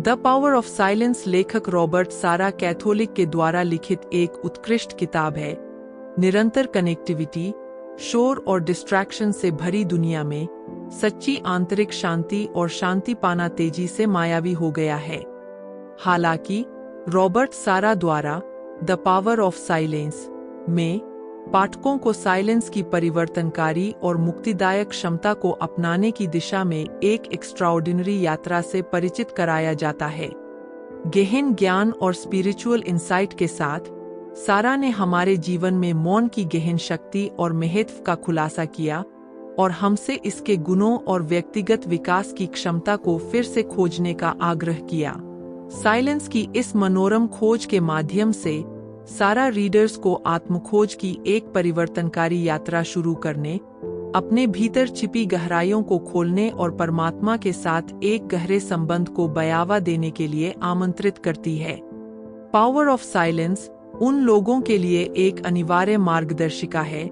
The power of silence लेखक Robert सारा Catholic के द्वारा लिखित एक उत्कृष्ट किताब है। निरंतर कनेक्टिविटी, शोर और डिस्ट्रैक्शन से भरी दुनिया में सच्ची आंतरिक शांति और शांति पाना तेजी से मायावी हो गया है। हालांकि रॉबर्ट सारा द्वारा द पावर ऑफ साइलेंस में पाठकों को साइलेंस की परिवर्तनकारी और मुक्तिदायक क्षमता को अपनाने की दिशा में एक एक्स्ट्राऑर्डिनरी यात्रा से परिचित कराया जाता है। गहन ज्ञान और स्पिरिचुअल इंसाइट के साथ सारा ने हमारे जीवन में मौन की गहन शक्ति और महत्व का खुलासा किया और हमसे इसके गुणों और व्यक्तिगत विकास की क्षमता को फिर से खोजने का आग्रह किया। साइलेंस की इस मनोरम खोज के माध्यम से सारा रीडर्स को आत्मखोज की एक परिवर्तनकारी यात्रा शुरू करने, अपने भीतर छिपी गहराइयों को खोलने और परमात्मा के साथ एक गहरे संबंध को बढ़ावा देने के लिए आमंत्रित करती है। पावर ऑफ साइलेंस उन लोगों के लिए एक अनिवार्य मार्गदर्शिका है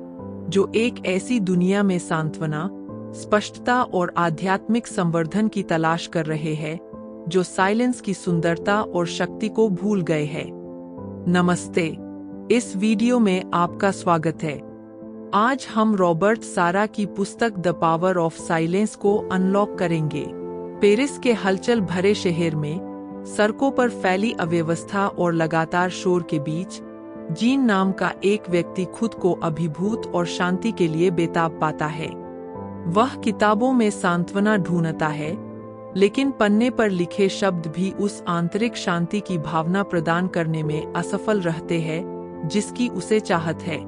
जो एक ऐसी दुनिया में सांत्वना, स्पष्टता और आध्यात्मिक संवर्धन की तलाश कर रहे हैं जो साइलेंस की सुंदरता और शक्ति को भूल गए हैं। नमस्ते, इस वीडियो में आपका स्वागत है। आज हम रॉबर्ट सारा की पुस्तक द पावर ऑफ साइलेंस को अनलॉक करेंगे। पेरिस के हलचल भरे शहर में सड़कों पर फैली अव्यवस्था और लगातार शोर के बीच जीन नाम का एक व्यक्ति खुद को अभिभूत और शांति के लिए बेताब पाता है। वह किताबों में सांत्वना ढूंढता है, लेकिन पन्ने पर लिखे शब्द भी उस आंतरिक शांति की भावना प्रदान करने में असफल रहते हैं जिसकी उसे चाहत है।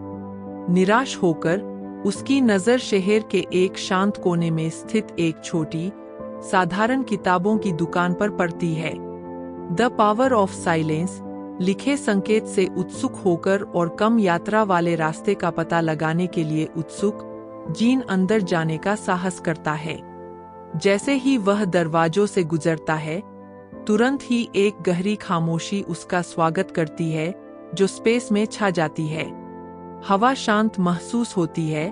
निराश होकर उसकी नजर शहर के एक शांत कोने में स्थित एक छोटी, साधारण किताबों की दुकान पर पड़ती है। द पावर ऑफ साइलेंस लिखे संकेत से उत्सुक होकर और कम यात्रा वाले रास्ते का पता लगाने के लिए उत्सुक जीन अंदर जाने का साहस करता है। जैसे ही वह दरवाजों से गुजरता है, तुरंत ही एक गहरी खामोशी उसका स्वागत करती है जो स्पेस में छा जाती है। हवा शांत महसूस होती है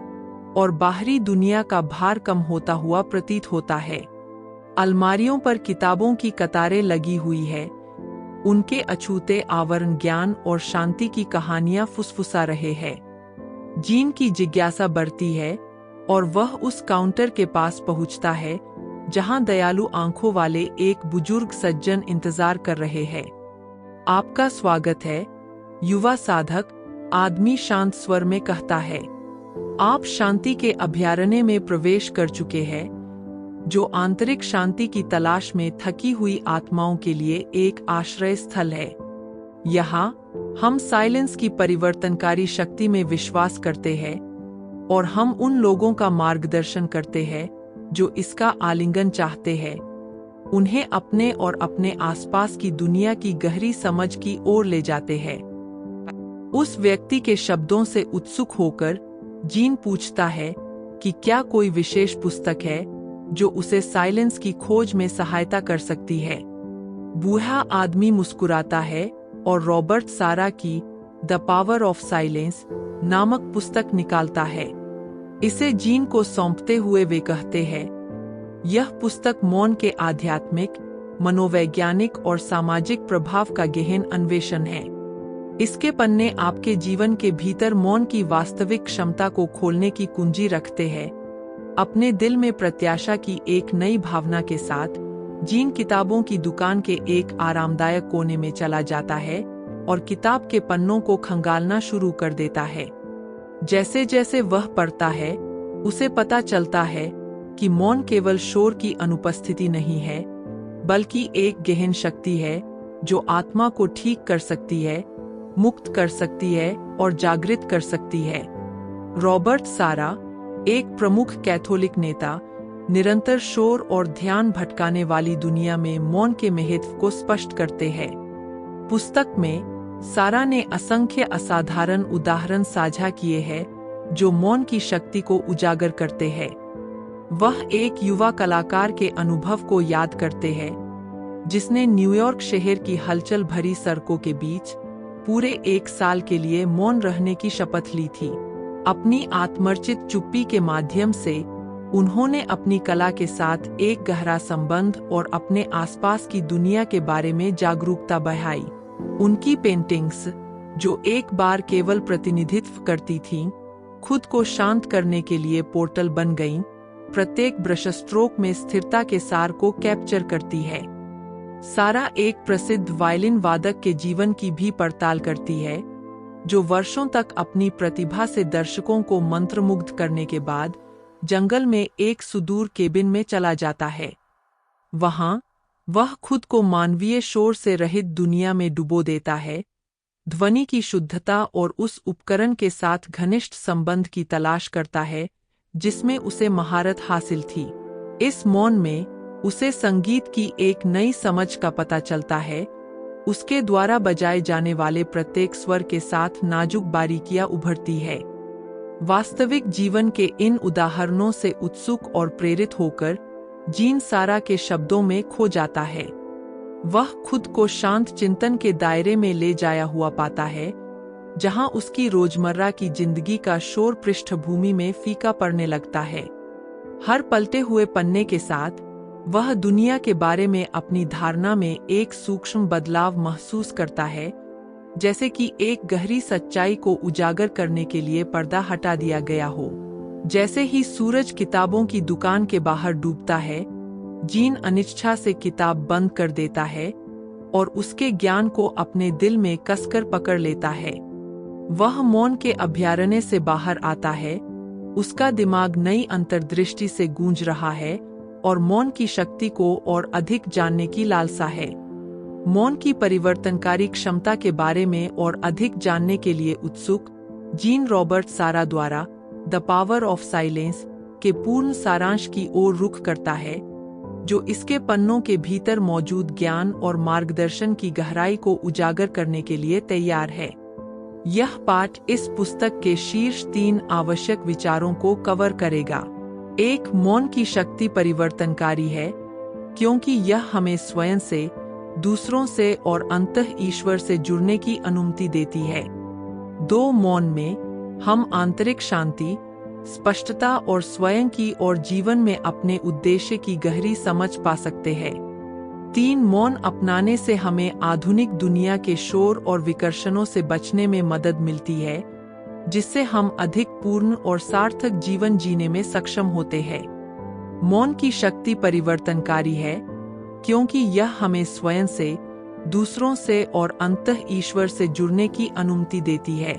और बाहरी दुनिया का भार कम होता हुआ प्रतीत होता है। अलमारियों पर किताबों की कतारें लगी हुई है, उनके अछूते आवरण ज्ञान और शांति की कहानियां फुसफुसा रहे हैं। जीन की जिज्ञासा बढ़ती है और वह उस काउंटर के पास पहुंचता है जहां दयालु आंखों वाले एक बुजुर्ग सज्जन इंतजार कर रहे हैं। आपका स्वागत है, युवा साधक, आदमी शांत स्वर में कहता है। आप शांति के अभयारण्य में प्रवेश कर चुके हैं, जो आंतरिक शांति की तलाश में थकी हुई आत्माओं के लिए एक आश्रय स्थल है। यहाँ हम साइलेंस की परिवर्तनकारी शक्ति में विश्वास करते हैं और हम उन लोगों का मार्गदर्शन करते हैं जो इसका आलिंगन चाहते हैं, उन्हें अपने और अपने आसपास की दुनिया की गहरी समझ की ओर ले जाते हैं। उस व्यक्ति के शब्दों से उत्सुक होकर जीन पूछता है कि क्या कोई विशेष पुस्तक है जो उसे साइलेंस की खोज में सहायता कर सकती है। बूढ़ा आदमी मुस्कुराता है और रॉबर्ट सारा की द पावर ऑफ साइलेंस नामक पुस्तक निकालता है। इसे जीन को सौंपते हुए वे कहते हैं, यह पुस्तक मौन के आध्यात्मिक, मनोवैज्ञानिक और सामाजिक प्रभाव का गहन अन्वेषण है। इसके पन्ने आपके जीवन के भीतर मौन की वास्तविक क्षमता को खोलने की कुंजी रखते हैं। अपने दिल में प्रत्याशा की एक नई भावना के साथ जीन किताबों की दुकान के एक आरामदायक कोने में चला जाता है और किताब के पन्नों को खंगालना शुरू कर देता है। जैसे जैसे वह पढ़ता है, उसे पता चलता है कि मौन केवल शोर की अनुपस्थिति नहीं है, बल्कि एक गहन शक्ति है जो आत्मा को ठीक कर सकती है, मुक्त कर सकती है और जागृत कर सकती है। रॉबर्ट सारा, एक प्रमुख कैथोलिक नेता, निरंतर शोर और ध्यान भटकाने वाली दुनिया में मौन के महत्व को स्पष्ट करते हैं। पुस्तक में सारा ने असंख्य असाधारण उदाहरण साझा किए हैं जो मौन की शक्ति को उजागर करते हैं। वह एक युवा कलाकार के अनुभव को याद करते हैं जिसने न्यूयॉर्क शहर की हलचल भरी सड़कों के बीच पूरे 1 साल के लिए मौन रहने की शपथ ली थी। अपनी आत्मर्चित चुप्पी के माध्यम से उन्होंने अपनी कला के साथ एक गहरा संबंध और अपने आसपास की दुनिया के बारे में जागरूकता बढ़ाई। उनकी पेंटिंग्स, जो एक बार केवल प्रतिनिधित्व करती थीं, खुद को शांत करने के लिए पोर्टल बन गईं। प्रत्येक ब्रश स्ट्रोक में स्थिरता के सार को कैप्चर करती है। सारा एक प्रसिद्ध वायलिन वादक के जीवन की भी पड़ताल करती है, जो वर्षों तक अपनी प्रतिभा से दर्शकों को मंत्रमुग्ध करने के बाद जंगल में एक सुदूर केबिन में चला जाता है। वहां वह खुद को मानवीय शोर से रहित दुनिया में डुबो देता है, ध्वनि की शुद्धता और उस उपकरण के साथ घनिष्ठ संबंध की तलाश करता है जिसमें उसे महारत हासिल थी। इस मौन में उसे संगीत की एक नई समझ का पता चलता है। उसके द्वारा बजाए जाने वाले प्रत्येक स्वर के साथ नाजुक बारीकियां उभरती है। वास्तविक जीवन के इन उदाहरणों से उत्सुक और प्रेरित होकर जीन सारा के शब्दों में खो जाता है। वह खुद को शांत चिंतन के दायरे में ले जाया हुआ पाता है, जहां उसकी रोजमर्रा की जिंदगी का शोर पृष्ठभूमि में फीका पड़ने लगता है। हर पलटे हुए पन्ने के साथ वह दुनिया के बारे में अपनी धारणा में एक सूक्ष्म बदलाव महसूस करता है, जैसे कि एक गहरी सच्चाई को उजागर करने के लिए पर्दा हटा दिया गया हो। जैसे ही सूरज किताबों की दुकान के बाहर डूबता है, जीन अनिच्छा से किताब बंद कर देता है और उसके ज्ञान को अपने दिल में कसकर पकड़ लेता है। वह मौन के अभयारण्य से बाहर आता है। उसका दिमाग नई अंतर्दृष्टि से गूंज रहा है और मौन की शक्ति को और अधिक जानने की लालसा है। मौन की परिवर्तनकारी क्षमता के बारे में और अधिक जानने के लिए उत्सुक, जीन रॉबर्ट सारा द्वारा द पावर ऑफ साइलेंस के पूर्ण सारांश की ओर रुख करता है, जो इसके पन्नों के भीतर मौजूद ज्ञान और मार्गदर्शन की गहराई को उजागर करने के लिए तैयार है। यह पाठ इस पुस्तक के शीर्ष 3 आवश्यक विचारों को कवर करेगा। 1. मौन की शक्ति परिवर्तनकारी है, क्योंकि यह हमें स्वयं से, दूसरों से और अंततः ईश्वर से जुड़ने की अनुमति देती है। 2. मौन में हम आंतरिक शांति, स्पष्टता और स्वयं की और जीवन में अपने उद्देश्य की गहरी समझ पा सकते हैं। 3. मौन अपनाने से हमें आधुनिक दुनिया के शोर और विकर्षणों से बचने में मदद मिलती है, जिससे हम अधिक पूर्ण और सार्थक जीवन जीने में सक्षम होते हैं। मौन की शक्ति परिवर्तनकारी है, क्योंकि यह हमें स्वयं से, दूसरों से और अंततः ईश्वर से जुड़ने की अनुमति देती है।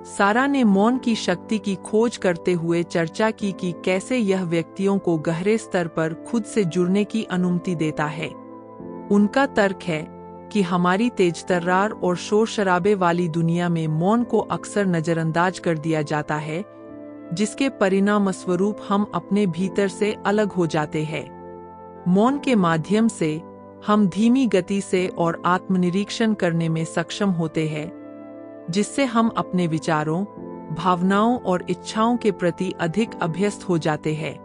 सारा ने मौन की शक्ति की खोज करते हुए चर्चा की कि कैसे यह व्यक्तियों को गहरे स्तर पर खुद से जुड़ने की अनुमति देता है। उनका तर्क है कि हमारी तेजतर्रार और शोर शराबे वाली दुनिया में मौन को अक्सर नजरअंदाज कर दिया जाता है, जिसके परिणामस्वरूप हम अपने भीतर से अलग हो जाते हैं। मौन के माध्यम से हम धीमी गति से और आत्मनिरीक्षण करने में सक्षम होते हैं, जिससे हम अपने विचारों, भावनाओं और इच्छाओं के प्रति अधिक अभ्यस्त हो जाते हैं।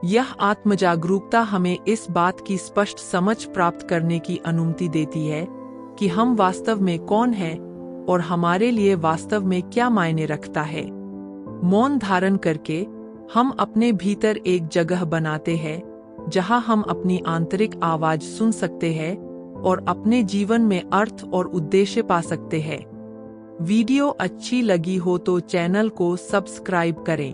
यह आत्मजागरूकता हमें इस बात की स्पष्ट समझ प्राप्त करने की अनुमति देती है कि हम वास्तव में कौन हैं और हमारे लिए वास्तव में क्या मायने रखता है। मौन धारण करके हम अपने भीतर एक जगह बनाते हैं जहां हम अपनी आंतरिक आवाज सुन सकते हैं और अपने जीवन में अर्थ और उद्देश्य पा सकते हैं। वीडियो अच्छी लगी हो तो चैनल को सब्सक्राइब करें।